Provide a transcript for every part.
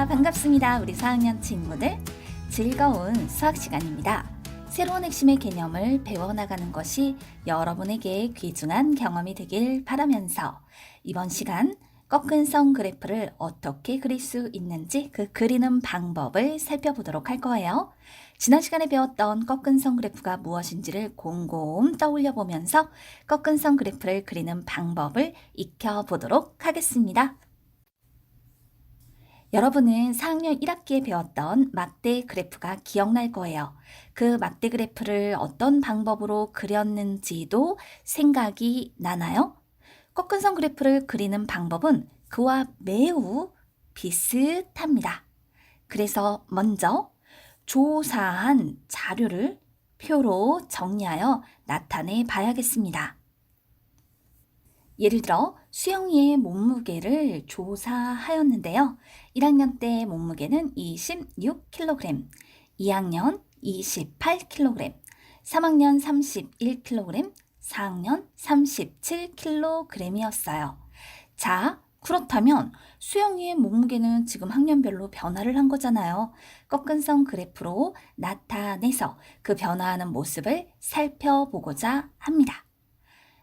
반갑습니다. 우리 4학년 친구들. 즐거운 수학 시간입니다. 새로운 핵심의 개념을 배워나가는 것이 여러분에게 귀중한 경험이 되길 바라면서 이번 시간 꺾은 선 그래프를 어떻게 그릴 수 있는지 그 그리는 방법을 살펴보도록 할 거예요. 지난 시간에 배웠던 꺾은 선 그래프가 무엇인지를 곰곰 떠올려 보면서 꺾은 선 그래프를 그리는 방법을 익혀보도록 하겠습니다. 여러분은 4학년 1학기에 배웠던 막대 그래프가 기억날 거예요. 그 막대 그래프를 어떤 방법으로 그렸는지도 생각이 나나요? 꺾은 선 그래프를 그리는 방법은 그와 매우 비슷합니다. 그래서 먼저 조사한 자료를 표로 정리하여 나타내 봐야겠습니다. 예를 들어 수영이의 몸무게를 조사하였는데요. 1학년 때 몸무게는 26kg, 2학년 28kg, 3학년 31kg, 4학년 37kg이었어요. 자, 그렇다면 수영이의 몸무게는 지금 학년별로 변화를 한 거잖아요. 꺾은 선 그래프로 나타내서 그 변화하는 모습을 살펴보고자 합니다.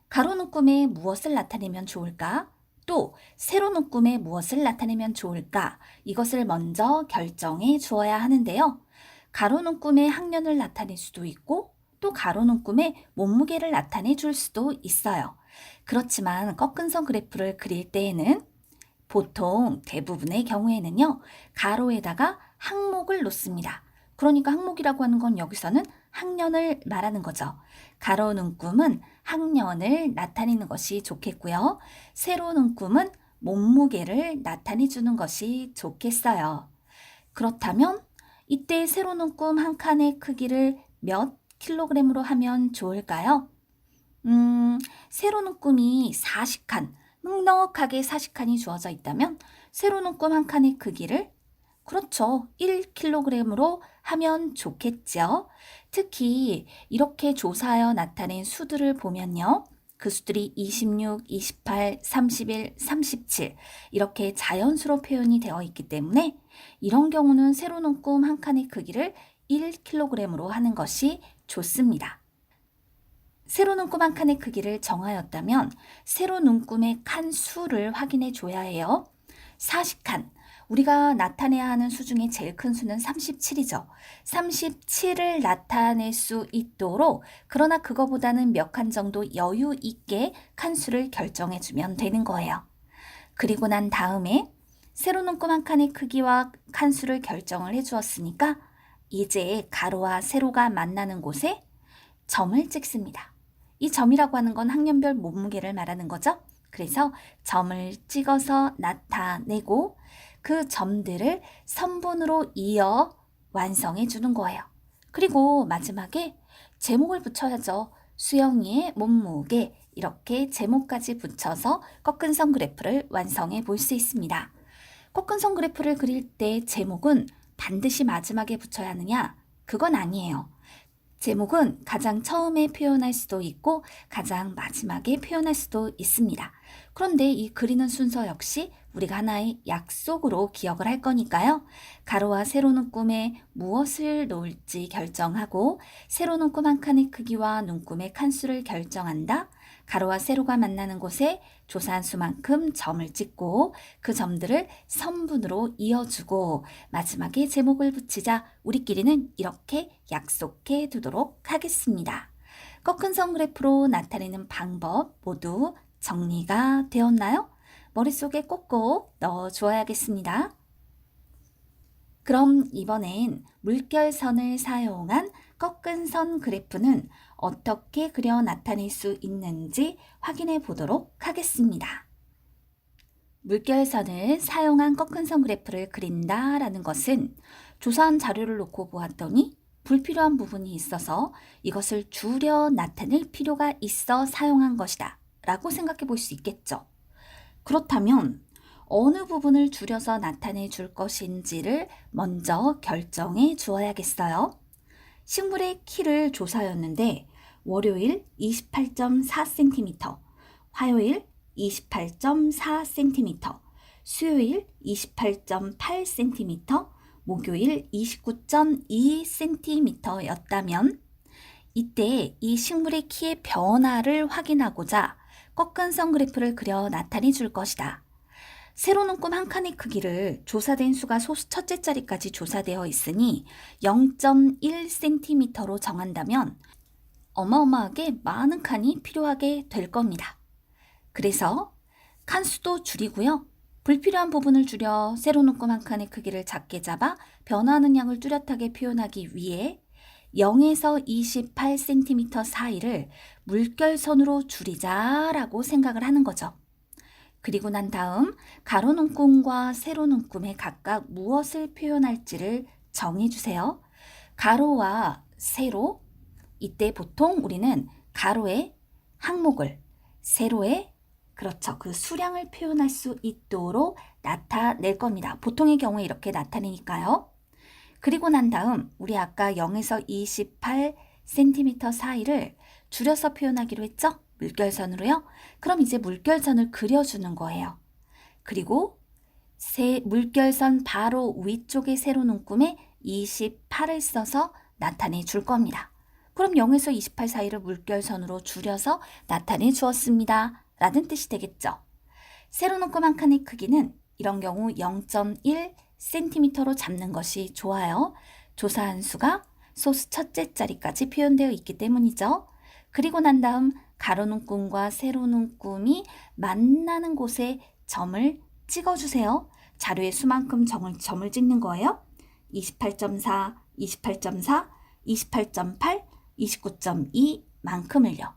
가로 눈금에 무엇을 나타내면 좋을까? 또 세로 눈금에 무엇을 나타내면 좋을까? 이것을 먼저 결정해 주어야 하는데요. 가로 눈금에 학년을 나타낼 수도 있고 또 가로 눈금에 몸무게를 나타내 줄 수도 있어요. 그렇지만 꺾은 선 그래프를 그릴 때에는 보통 대부분의 경우에는요. 가로에다가 항목을 놓습니다. 그러니까 항목이라고 하는 건 여기서는 학년을 말하는 거죠. 가로 눈금은 학년을 나타내는 것이 좋겠고요. 세로 눈금은 몸무게를 나타내 주는 것이 좋겠어요. 그렇다면 이때 세로 눈금 한 칸의 크기를 몇 킬로그램으로 하면 좋을까요? 세로 눈금이 40칸, 넉넉하게 40칸이 주어져 있다면 세로 눈금 한 칸의 크기를 그렇죠. 1kg으로 하면 좋겠죠. 특히 이렇게 조사하여 나타낸 수들을 보면요. 그 수들이 26, 28, 31, 37 이렇게 자연수로 표현이 되어 있기 때문에 이런 경우는 세로 눈금 한 칸의 크기를 1kg으로 하는 것이 좋습니다. 세로 눈금 한 칸의 크기를 정하였다면 세로 눈금의 칸 수를 확인해 줘야 해요. 40칸. 우리가 나타내야 하는 수 중에 제일 큰 수는 37이죠. 37을 나타낼 수 있도록 그러나 그거보다는 몇 칸 정도 여유 있게 칸수를 결정해 주면 되는 거예요. 그리고 난 다음에 세로 눈금 한 칸의 크기와 칸수를 결정을 해 주었으니까 이제 가로와 세로가 만나는 곳에 점을 찍습니다. 이 점이라고 하는 건 학년별 몸무게를 말하는 거죠. 그래서 점을 찍어서 나타내고 그 점들을 선분으로 이어 완성해 주는 거예요. 그리고 마지막에 제목을 붙여야죠. 수영이의 몸무게 이렇게 제목까지 붙여서 꺾은 선 그래프를 완성해 볼 수 있습니다. 꺾은 선 그래프를 그릴 때 제목은 반드시 마지막에 붙여야 하느냐? 그건 아니에요. 제목은 가장 처음에 표현할 수도 있고 가장 마지막에 표현할 수도 있습니다. 그런데 이 그리는 순서 역시 우리가 하나의 약속으로 기억을 할 거니까요. 가로와 세로 눈금에 무엇을 놓을지 결정하고 세로 눈금 한 칸의 크기와 눈금의 칸수를 결정한다. 가로와 세로가 만나는 곳에 조사한 수만큼 점을 찍고 그 점들을 선분으로 이어주고 마지막에 제목을 붙이자 우리끼리는 이렇게 약속해 두도록 하겠습니다. 꺾은 선 그래프로 나타내는 방법 모두 정리가 되었나요? 머릿속에 꼭꼭 넣어 주어야겠습니다. 그럼 이번엔 물결선을 사용한 꺾은 선 그래프는 어떻게 그려 나타낼 수 있는지 확인해 보도록 하겠습니다. 물결선을 사용한 꺾은 선 그래프를 그린다라는 것은 조사한 자료를 놓고 보았더니 불필요한 부분이 있어서 이것을 줄여 나타낼 필요가 있어 사용한 것이다 라고 생각해 볼 수 있겠죠. 그렇다면 어느 부분을 줄여서 나타내 줄 것인지를 먼저 결정해 주어야겠어요. 식물의 키를 조사하였는데 월요일 28.4cm, 화요일 28.4cm, 수요일 28.8cm, 목요일 29.2cm였다면 이때 이 식물의 키의 변화를 확인하고자 꺾은선 그래프를 그려 나타내 줄 것이다. 세로 눈금 한 칸의 크기를 조사된 수가 소수 첫째 자리까지 조사되어 있으니 0.1cm로 정한다면 어마어마하게 많은 칸이 필요하게 될 겁니다. 그래서 칸수도 줄이고요. 불필요한 부분을 줄여 세로 눈금 한 칸의 크기를 작게 잡아 변화하는 양을 뚜렷하게 표현하기 위해 0에서 28cm 사이를 물결선으로 줄이자라고 생각을 하는 거죠. 그리고 난 다음 가로 눈금과 세로 눈금에 각각 무엇을 표현할지를 정해주세요. 가로와 세로, 이때 보통 우리는 가로의 항목을, 세로의 그렇죠. 그 수량을 표현할 수 있도록 나타낼 겁니다. 보통의 경우에 이렇게 나타내니까요. 그리고 난 다음 우리 아까 0에서 28cm 사이를 줄여서 표현하기로 했죠? 물결선으로요. 그럼 이제 물결선을 그려주는 거예요. 그리고 물결선 바로 위쪽의 세로 눈금에 28을 써서 나타내 줄 겁니다. 그럼 0에서 28 사이를 물결선으로 줄여서 나타내 주었습니다. 라는 뜻이 되겠죠. 세로 눈금 한 칸의 크기는 이런 경우 0.1cm로 잡는 것이 좋아요. 조사한 수가 소수 첫째 자리까지 표현되어 있기 때문이죠. 그리고 난 다음 가로 눈금과 세로 눈금이 만나는 곳에 점을 찍어주세요. 자료의 수만큼 점을 찍는 거예요. 28.4, 28.4, 28.8, 29.2만큼을요.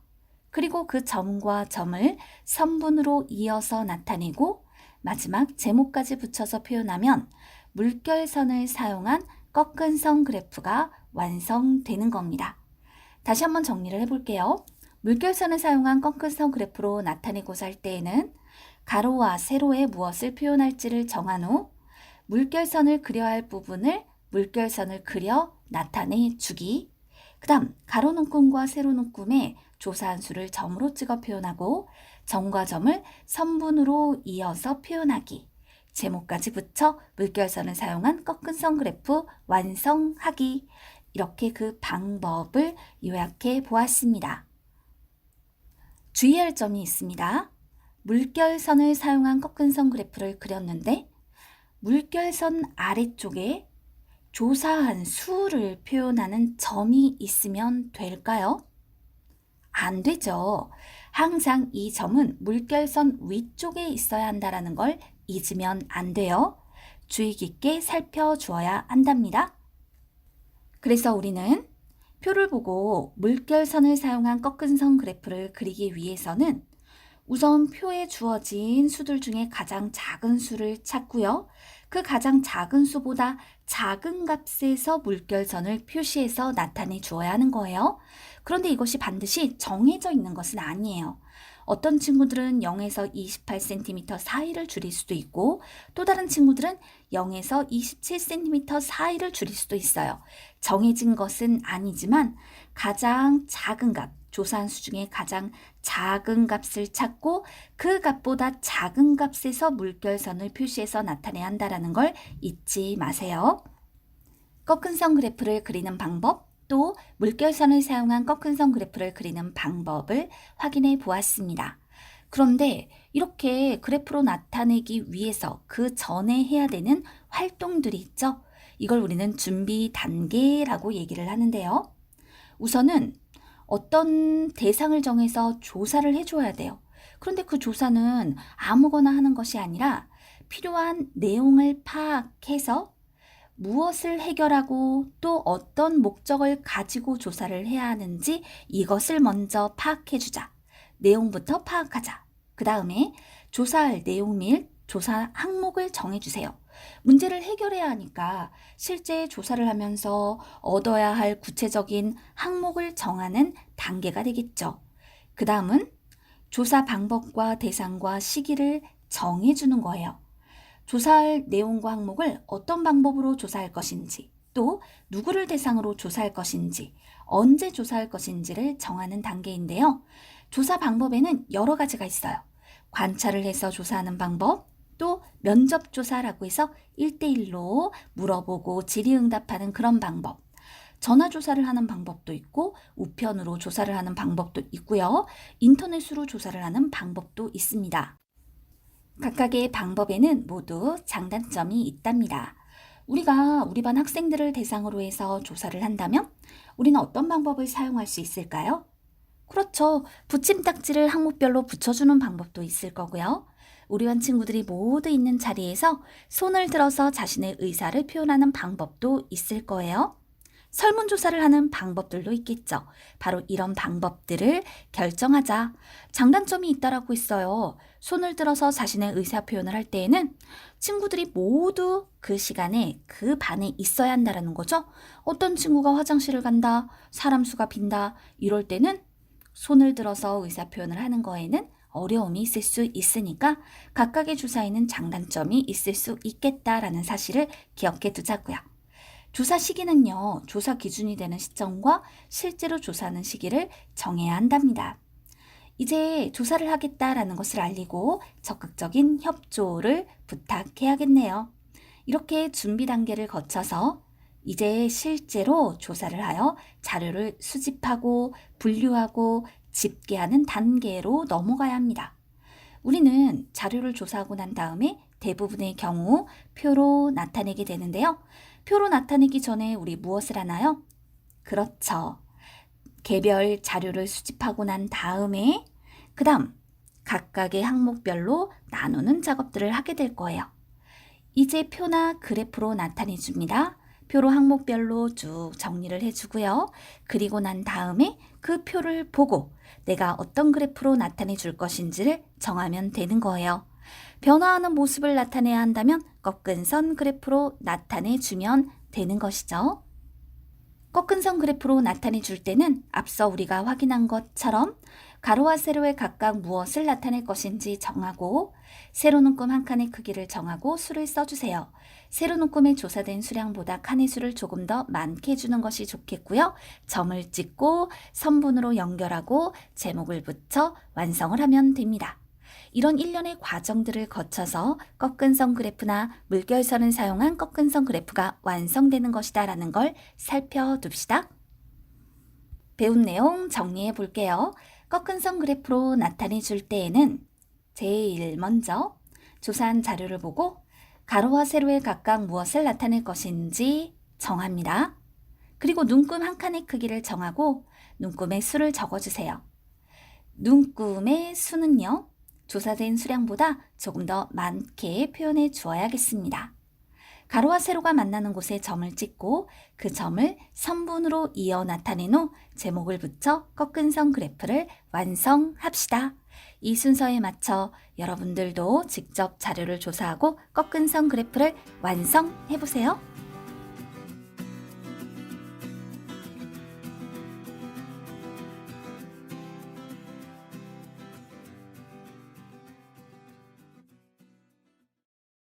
그리고 그 점과 점을 선분으로 이어서 나타내고 마지막 제목까지 붙여서 표현하면 물결선을 사용한 꺾은 선 그래프가 완성되는 겁니다. 다시 한번 정리를 해볼게요. 물결선을 사용한 꺾은 선 그래프로 나타내고자 할 때에는 가로와 세로에 무엇을 표현할지를 정한 후 물결선을 그려야 할 부분을 물결선을 그려 나타내 주기, 그 다음 가로 눈금과 세로 눈금에 조사한 수를 점으로 찍어 표현하고 점과 점을 선분으로 이어서 표현하기, 제목까지 붙여 물결선을 사용한 꺾은 선 그래프 완성하기, 이렇게 그 방법을 요약해 보았습니다. 주의할 점이 있습니다. 물결선을 사용한 꺾은 선 그래프를 그렸는데 물결선 아래쪽에 조사한 수를 표현하는 점이 있으면 될까요? 안 되죠. 항상 이 점은 물결선 위쪽에 있어야 한다는 걸 잊으면 안 돼요. 주의 깊게 살펴주어야 한답니다. 그래서 우리는 표를 보고 물결선을 사용한 꺾은 선 그래프를 그리기 위해서는 우선 표에 주어진 수들 중에 가장 작은 수를 찾고요. 그 가장 작은 수보다 작은 값에서 물결선을 표시해서 나타내 주어야 하는 거예요. 그런데 이것이 반드시 정해져 있는 것은 아니에요. 어떤 친구들은 0에서 28cm 사이를 줄일 수도 있고 또 다른 친구들은 0에서 27cm 사이를 줄일 수도 있어요. 정해진 것은 아니지만 가장 작은 값, 조사한 수 중에 가장 작은 값을 찾고 그 값보다 작은 값에서 물결선을 표시해서 나타내야 한다는 걸 잊지 마세요. 꺾은 선 그래프를 그리는 방법, 또 물결선을 사용한 꺾은 선 그래프를 그리는 방법을 확인해 보았습니다. 그런데 이렇게 그래프로 나타내기 위해서 그 전에 해야 되는 활동들이 있죠. 이걸 우리는 준비 단계라고 얘기를 하는데요. 우선은 어떤 대상을 정해서 조사를 해줘야 돼요. 그런데 그 조사는 아무거나 하는 것이 아니라 필요한 내용을 파악해서 무엇을 해결하고 또 어떤 목적을 가지고 조사를 해야 하는지 이것을 먼저 파악해주자. 내용부터 파악하자. 그 다음에 조사할 내용 및 조사 항목을 정해주세요. 문제를 해결해야 하니까 실제 조사를 하면서 얻어야 할 구체적인 항목을 정하는 단계가 되겠죠. 그 다음은 조사 방법과 대상과 시기를 정해주는 거예요. 조사할 내용과 항목을 어떤 방법으로 조사할 것인지, 또 누구를 대상으로 조사할 것인지, 언제 조사할 것인지를 정하는 단계인데요. 조사 방법에는 여러 가지가 있어요. 관찰을 해서 조사하는 방법, 또 면접조사라고 해서 1대1로 물어보고 질의응답하는 그런 방법. 전화조사를 하는 방법도 있고 우편으로 조사를 하는 방법도 있고요. 인터넷으로 조사를 하는 방법도 있습니다. 각각의 방법에는 모두 장단점이 있답니다. 우리가 우리 반 학생들을 대상으로 해서 조사를 한다면 우리는 어떤 방법을 사용할 수 있을까요? 그렇죠. 붙임딱지를 항목별로 붙여주는 방법도 있을 거고요. 우리 반 친구들이 모두 있는 자리에서 손을 들어서 자신의 의사를 표현하는 방법도 있을 거예요. 설문조사를 하는 방법들도 있겠죠. 바로 이런 방법들을 결정하자. 장단점이 있다라고 했어요. 손을 들어서 자신의 의사 표현을 할 때에는 친구들이 모두 그 시간에 그 반에 있어야 한다는 거죠. 어떤 친구가 화장실을 간다, 사람 수가 빈다, 이럴 때는 손을 들어서 의사 표현을 하는 거에는 어려움이 있을 수 있으니까 각각의 조사에는 장단점이 있을 수 있겠다라는 사실을 기억해 두자고요. 조사 시기는요, 조사 기준이 되는 시점과 실제로 조사하는 시기를 정해야 한답니다. 이제 조사를 하겠다라는 것을 알리고 적극적인 협조를 부탁해야겠네요. 이렇게 준비 단계를 거쳐서 이제 실제로 조사를 하여 자료를 수집하고 분류하고 집계하는 단계로 넘어가야 합니다. 우리는 자료를 조사하고 난 다음에 대부분의 경우 표로 나타내게 되는데요. 표로 나타내기 전에 우리 무엇을 하나요? 그렇죠. 개별 자료를 수집하고 난 다음에 그 다음 각각의 항목별로 나누는 작업들을 하게 될 거예요. 이제 표나 그래프로 나타내 줍니다. 표로 항목별로 쭉 정리를 해주고요. 그리고 난 다음에 그 표를 보고 내가 어떤 그래프로 나타내 줄 것인지를 정하면 되는 거예요. 변화하는 모습을 나타내야 한다면 꺾은 선 그래프로 나타내 주면 되는 것이죠. 꺾은 선 그래프로 나타내 줄 때는 앞서 우리가 확인한 것처럼 가로와 세로에 각각 무엇을 나타낼 것인지 정하고 세로 눈금 한 칸의 크기를 정하고 수를 써주세요. 세로 눈금에 조사된 수량보다 칸의 수를 조금 더 많게 해주는 것이 좋겠고요. 점을 찍고 선분으로 연결하고 제목을 붙여 완성을 하면 됩니다. 이런 일련의 과정들을 거쳐서 꺾은 선 그래프나 물결선을 사용한 꺾은 선 그래프가 완성되는 것이다 라는 걸 살펴둡시다. 배운 내용 정리해 볼게요. 꺾은 선 그래프로 나타내 줄 때에는 제일 먼저 조사한 자료를 보고 가로와 세로에 각각 무엇을 나타낼 것인지 정합니다. 그리고 눈금 한 칸의 크기를 정하고 눈금의 수를 적어주세요. 눈금의 수는요, 조사된 수량보다 조금 더 많게 표현해 주어야겠습니다. 가로와 세로가 만나는 곳에 점을 찍고 그 점을 선분으로 이어 나타낸 후 제목을 붙여 꺾은 선 그래프를 완성합시다. 이 순서에 맞춰 여러분들도 직접 자료를 조사하고 꺾은 선 그래프를 완성해 보세요.